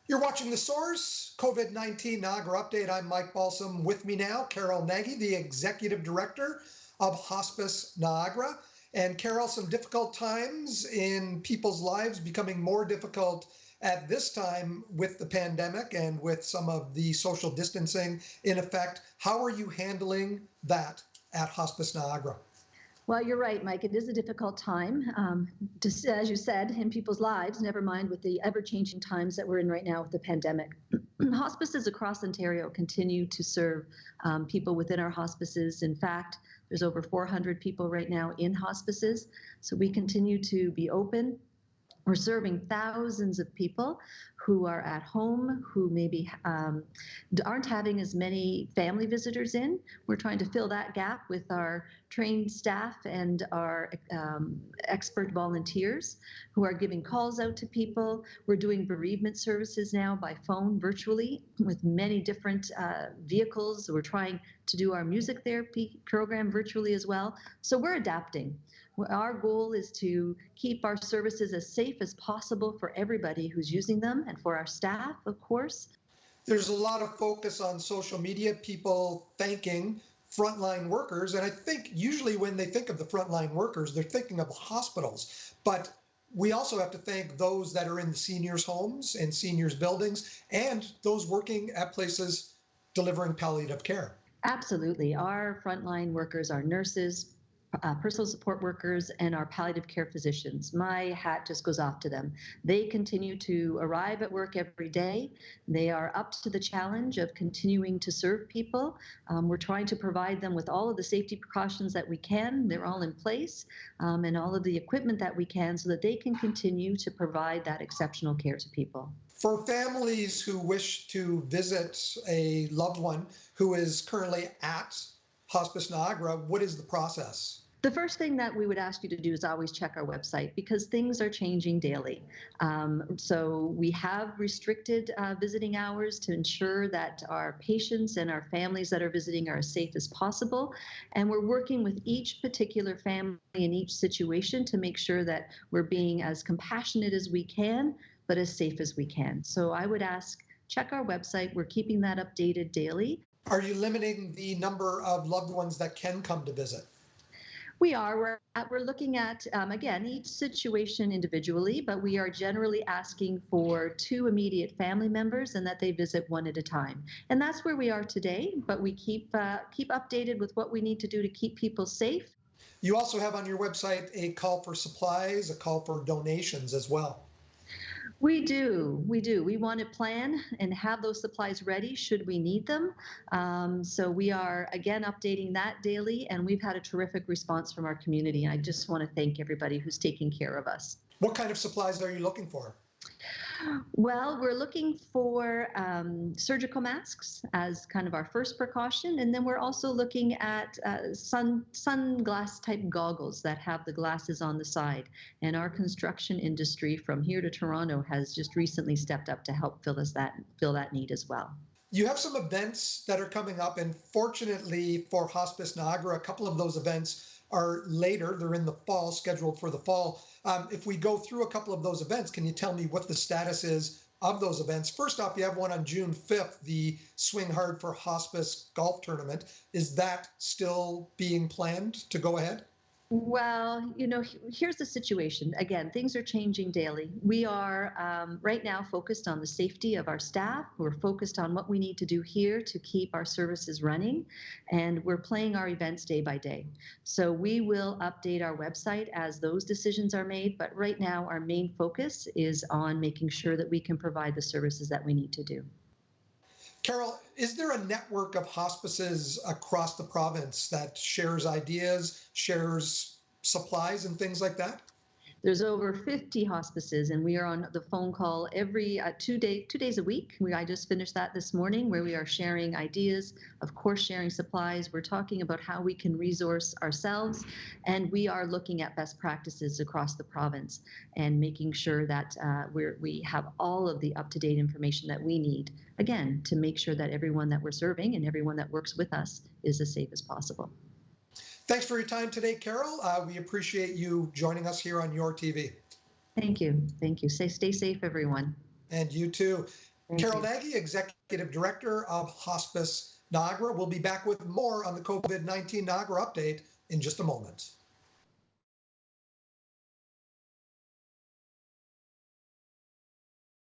You're watching The Source, COVID-19 Niagara Update. I'm Mike Balsam. With me now, Carol Nagy, the Executive Director of Hospice Niagara. And Carol, some difficult times in people's lives, becoming more difficult at this time with the pandemic and with some of the social distancing in effect. How are you handling that at Hospice Niagara? Well, you're right, Mike. It is a difficult time, just as you said, in people's lives, never mind with the ever-changing times that we're in right now with the pandemic. Hospices across Ontario continue to serve people within our hospices. In fact, there's over 400 people right now in hospices, so we continue to be open. We're serving thousands of people who are at home, who maybe aren't having as many family visitors in. We're trying to fill that gap with our trained staff and our expert volunteers who are giving calls out to people. We're doing bereavement services now by phone virtually with many different vehicles. We're trying to do our music therapy program virtually as well. So we're adapting. Our goal is to keep our services as safe as possible for everybody who's using them and for our staff, of course. There's a lot of focus on social media, people thanking frontline workers. And I think usually when they think of the frontline workers, they're thinking of hospitals. But we also have to thank those that are in the seniors' homes and seniors' buildings and those working at places delivering palliative care. Absolutely. Our frontline workers, our nurses, personal support workers, and our palliative care physicians. My hat just goes off to them. They continue to arrive at work every day. They are up to the challenge of continuing to serve people. We're trying to provide them with all of the safety precautions that we can. They're all in place, and all of the equipment that we can so that they can continue to provide that exceptional care to people. For families who wish to visit a loved one who is currently at Hospice Niagara, what is the process? The first thing that we would ask you to do is always check our website because things are changing daily. So we have restricted visiting hours to ensure that our patients and our families that are visiting are as safe as possible. And we're working with each particular family in each situation to make sure that we're being as compassionate as we can, but as safe as we can. So I would ask, check our website. We're keeping that updated daily. Are you limiting the number of loved ones that can come to visit? We are. We're looking at, again, each situation individually, but we are generally asking for 2 immediate family members and that they visit 1 at a time. And that's where we are today, but we keep updated with what we need to do to keep people safe. You also have on your website a call for supplies, a call for donations as well. We do. We want to plan and have those supplies ready should we need them. So we are, again, updating that daily, and we've had a terrific response from our community. And I just want to thank everybody who's taking care of us. What kind of supplies are you looking for? Well, we're looking for surgical masks as kind of our first precaution. And then we're also looking at sunglass type goggles that have the glasses on the side. And our construction industry from here to Toronto has just recently stepped up to help fill that need as well. You have some events that are coming up, and fortunately for Hospice Niagara, a couple of those events are later. They're in the fall, scheduled for the fall. If we go through a couple of those events, can you tell me what the status is of those events? First off, you have one on June 5th, the Swing Hard for Hospice golf tournament. Is that still being planned to go ahead? Well, here's the situation. Again, things are changing daily. We are right now focused on the safety of our staff. We're focused on what we need to do here to keep our services running, and we're playing our events day by day. So we will update our website as those decisions are made, but right now our main focus is on making sure that we can provide the services that we need to do. Carol, is there a network of hospices across the province that shares ideas, shares supplies and things like that? There's over 50 hospices, and we are on the phone call every 2 days a week. I just finished that this morning, where we are sharing ideas, of course, sharing supplies. We're talking about how we can resource ourselves, and we are looking at best practices across the province and making sure that we have all of the up-to-date information that we need, again, to make sure that everyone that we're serving and everyone that works with us is as safe as possible. Thanks for your time today, Carol. We appreciate you joining us here on Your TV. Thank you. Thank you. Stay safe, everyone. And you too. Carol Nagy, Executive Director of Hospice Niagara, will be back with more on the COVID-19 Niagara update in just a moment.